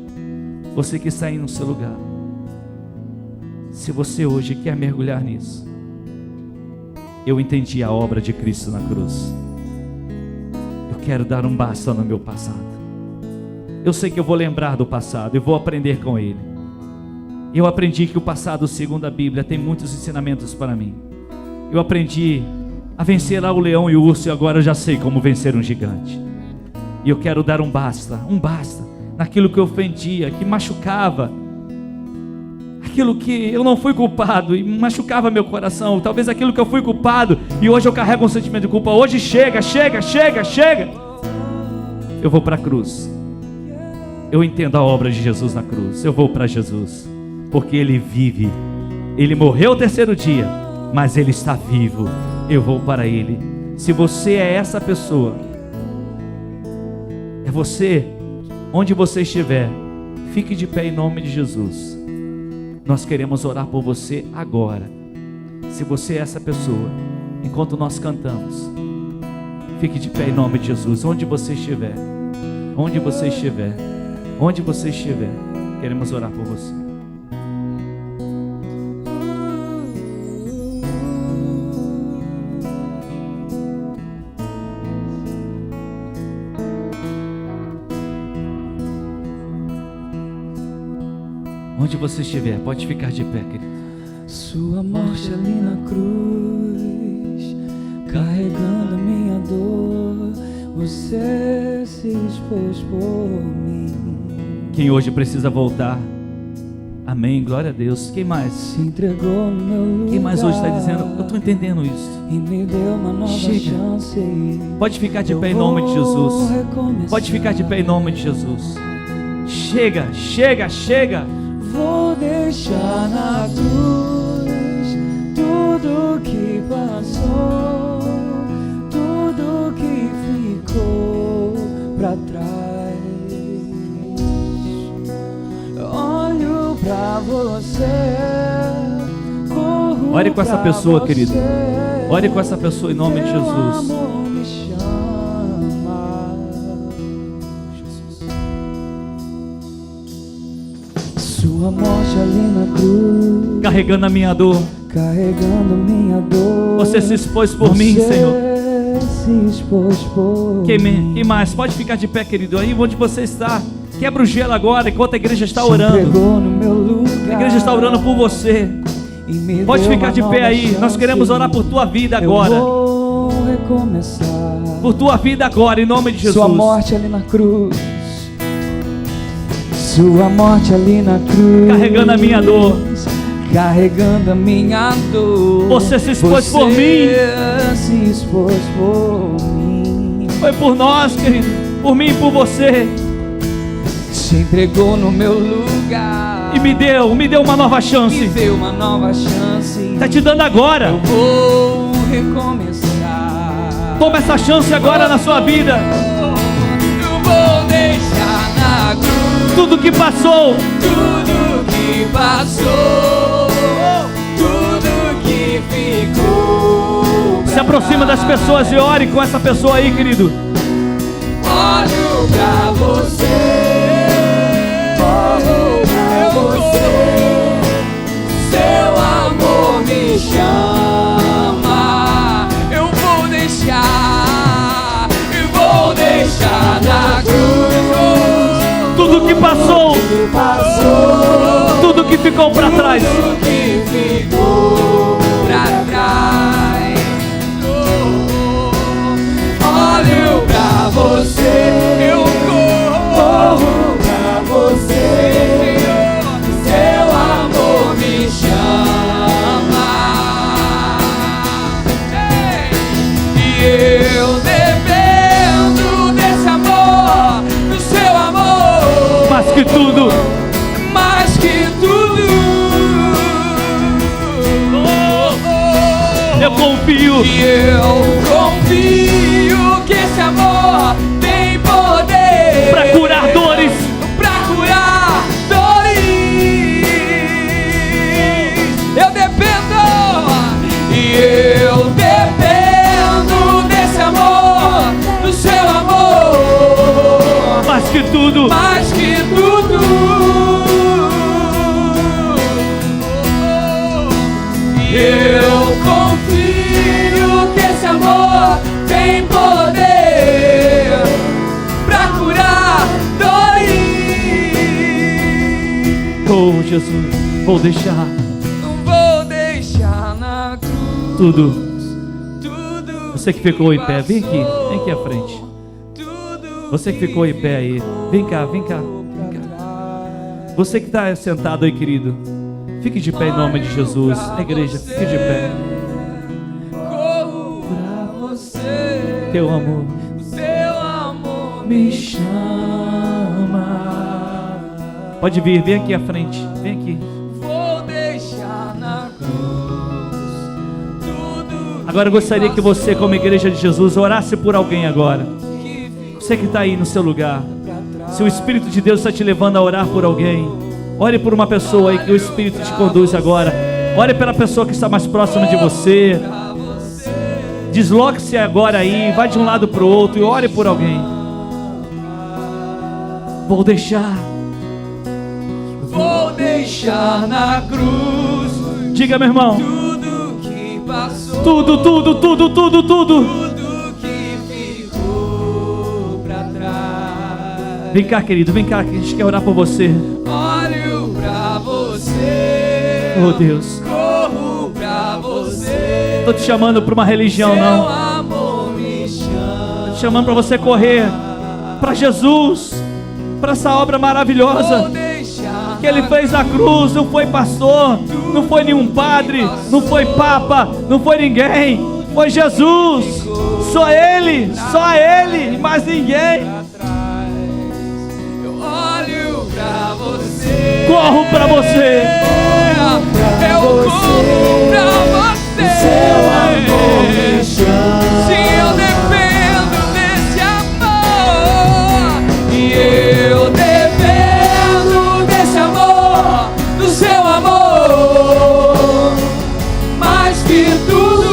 você que está aí no seu lugar, se você hoje quer mergulhar nisso, eu entendi a obra de Cristo na cruz, eu quero dar um basta no meu passado. Eu sei que eu vou lembrar do passado e vou aprender com ele. Eu aprendi que o passado, segundo a Bíblia, tem muitos ensinamentos para mim. Eu aprendi a vencer lá o leão e o urso, e agora eu já sei como vencer um gigante. E eu quero dar um basta naquilo que ofendia, que machucava, aquilo que eu não fui culpado e machucava meu coração, talvez aquilo que eu fui culpado e hoje eu carrego um sentimento de culpa. Hoje chega. Eu vou para a cruz. Eu entendo a obra de Jesus na cruz. Eu vou para Jesus, porque Ele vive. Ele morreu o terceiro dia, mas Ele está vivo. Eu vou para Ele. Se você é essa pessoa, é você, onde você estiver, fique de pé em nome de Jesus. Nós queremos orar por você agora. Se você é essa pessoa, enquanto nós cantamos, fique de pé em nome de Jesus. Onde você estiver, queremos orar por você. Onde você estiver, pode ficar de pé, querido. Sua morte ali na cruz, carregando a minha dor, você se expôs por mim. Quem hoje precisa voltar, amém, glória a Deus. Quem mais? Se entregou no meu lugar. Quem mais hoje está dizendo, eu estou entendendo isso? E me deu uma nova chance. Pode ficar de pé em nome de Jesus. Pode ficar de pé em nome de Jesus. Chega. Vou deixar na cruz tudo que passou, tudo que ficou pra trás. Olho pra você, corro. Ore com essa pessoa, você, querido. Ore com essa pessoa em nome de Jesus. Sua morte ali na cruz, Carregando a minha dor. Você se expôs por mim, Senhor. Se expôs por mim. Quem mais? Pode ficar de pé, querido. Aí onde você está, quebra o gelo agora, enquanto a igreja está Se orando. entregou no meu lugar. A igreja está orando por você. E me Pode deu ficar uma de pé nova aí. Nós chance. queremos orar por tua vida agora. Eu vou recomeçar. Por tua vida agora, em nome de Jesus. Sua morte ali na cruz, sua morte ali na cruz, Carregando a minha dor. Carregando a minha dor. Você se expôs por mim. Se expôs por mim. Foi por nós, querido. Por mim e por você. se entregou no meu lugar e me deu uma nova me chance. deu uma nova chance. Está te dando agora. Eu vou recomeçar. Toma essa chance agora na sua vida. Eu vou deixar na cruz Tudo que passou, tudo que passou, tudo que ficou. se aproxima das pessoas e ore com essa pessoa aí, querido. Olho pra você, olho pra você, seu amor me chama. Eu vou deixar na cruz Tudo que passou, tudo que ficou para trás. tudo que ficou pra trás. Olho pra você, eu corro pra você, seu amor me chama. E eu dependo desse amor, do seu amor, Mais que tudo, mais que tudo. eu confio. E eu confio que esse amor tem poder Para curar dores, pra curar dores. Eu dependo, e eu dependo desse amor, do seu amor, mais que tudo, mais que tudo. E eu confio que esse amor tem poder pra curar dores. oh Jesus, vou deixar Não vou deixar na cruz tudo. tudo. Você que ficou em pé, vem aqui à frente. Tudo Você que ficou em pé aí, vem cá, vem cá. Você que está sentado aí, querido, fique de pé em nome de Jesus. A igreja, fique de pé. corro pra você, Teu amor o seu amor me chama. Pode vir, vem aqui à frente, vem aqui. vou deixar na cruz tudo. Agora eu gostaria que você, como igreja de Jesus, orasse por alguém agora. Você que está aí no seu lugar, se o Espírito de Deus está te levando a orar por alguém, ore por uma pessoa aí que o Espírito te conduz agora. Ore pela pessoa que está mais próxima de você. Desloque-se agora aí, vai de um lado para o outro e ore por alguém. Vou deixar na cruz Diga, meu irmão. tudo que passou, Tudo. que ficou pra trás. Vem cá, querido, vem cá, que a gente quer orar por você. Olho pra você, Oh, Deus. corro pra você, Estou te chamando para uma religião, seu não. amor me chama. Estou te chamando para você correr para Jesus, para essa obra Vou maravilhosa deixar que Ele fez na cruz. Não foi pastor, não foi nenhum padre, não foi papa, não foi ninguém. Foi Jesus. Só Ele e mais ninguém. Eu olho pra você, Corro para você. eu corro pra você, Seu amor me chama. sim, eu dependo desse amor, e eu dependo desse amor, do seu amor, mais que tudo.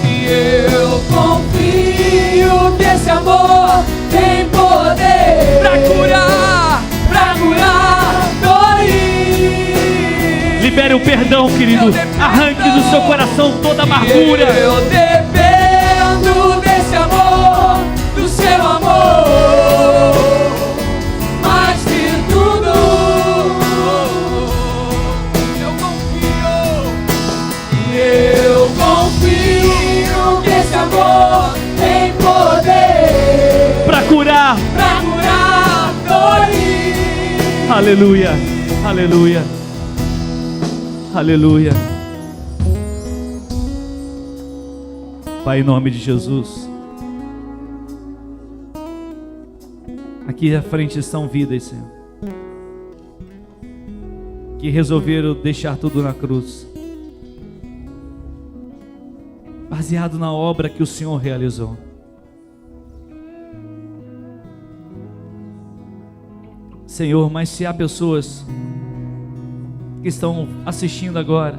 E eu confio que esse amor tem poder pra curar dores. Libere o perdão, querido. Arranque do seu coração toda amargura. Eu dependo desse amor, do seu amor, mais que tudo. Eu confio, e eu confio que esse amor tem poder Para curar. pra curar dores. Aleluia. Aleluia. Aleluia. Pai, em nome de Jesus, Aqui à frente estão vidas, Senhor, que resolveram deixar tudo na cruz, baseado na obra que o Senhor realizou. Senhor, mas se há pessoas que estão assistindo agora,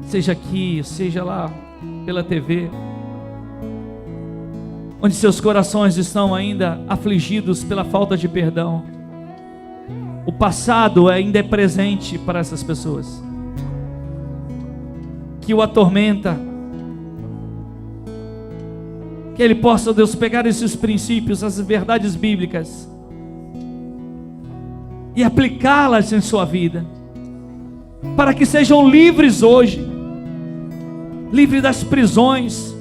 seja aqui, seja lá pela TV, onde seus corações estão ainda afligidos pela falta de perdão, o passado ainda é presente para essas pessoas, que o atormenta, que ele possa, Deus, pegar esses princípios, essas verdades bíblicas e aplicá-las em sua vida, para que sejam livres hoje, livres das prisões.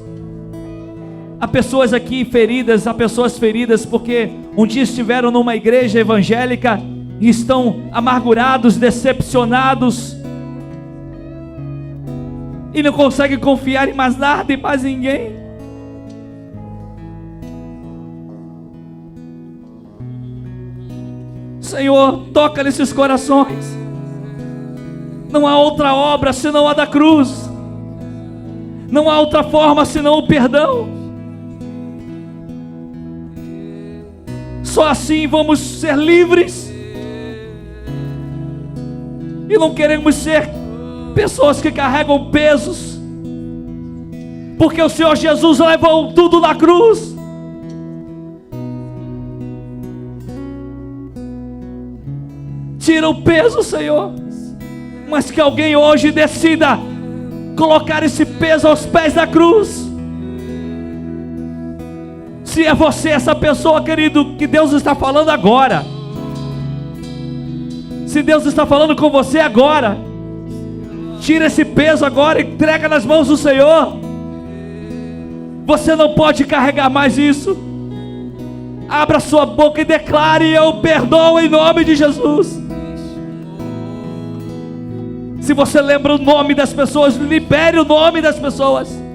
Há pessoas aqui feridas, há pessoas feridas porque um dia estiveram numa igreja evangélica e estão amargurados, decepcionados, e não conseguem confiar em mais nada e mais ninguém. Senhor, toca nesses corações. Não há outra obra senão a da cruz. Não há outra forma senão o perdão. Só assim vamos ser livres. E não queremos ser pessoas que carregam pesos, porque o Senhor Jesus levou tudo na cruz. Tira o peso, Senhor, mas que alguém hoje decida colocar esse peso aos pés da cruz. Se é você essa pessoa, querido, que Deus está falando agora, se Deus está falando com você agora, tira esse peso agora e entrega nas mãos do Senhor. Você não pode carregar mais isso. Abra sua boca e declare: eu perdoo em nome de Jesus. Se você lembra o nome das pessoas, libere o nome das pessoas.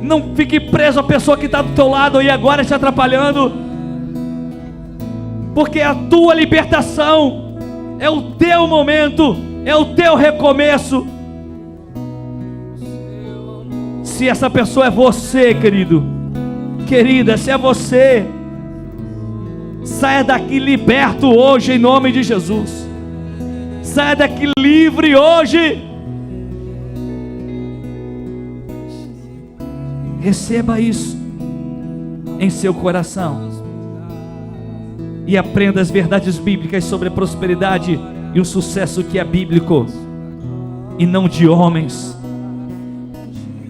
Não fique preso à pessoa que está do teu lado e agora te atrapalhando, porque a tua libertação é o teu momento, é o teu recomeço. Se essa pessoa é você, querido, querida, se é você, saia daqui liberto hoje em nome de Jesus. Saia daqui livre hoje. Receba isso em seu coração e aprenda as verdades bíblicas sobre a prosperidade e o sucesso que é bíblico e não de homens.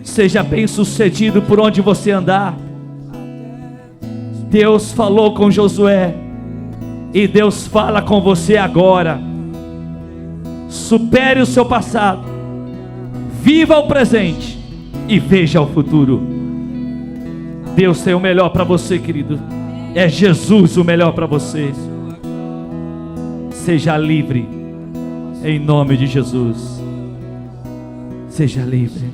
Seja bem sucedido por onde você andar. Deus falou com Josué e Deus fala com você agora. Supere o seu passado, viva o presente e veja o futuro. Deus tem o melhor para você, querido. É Jesus o melhor para você. Seja livre em nome de Jesus. Seja livre.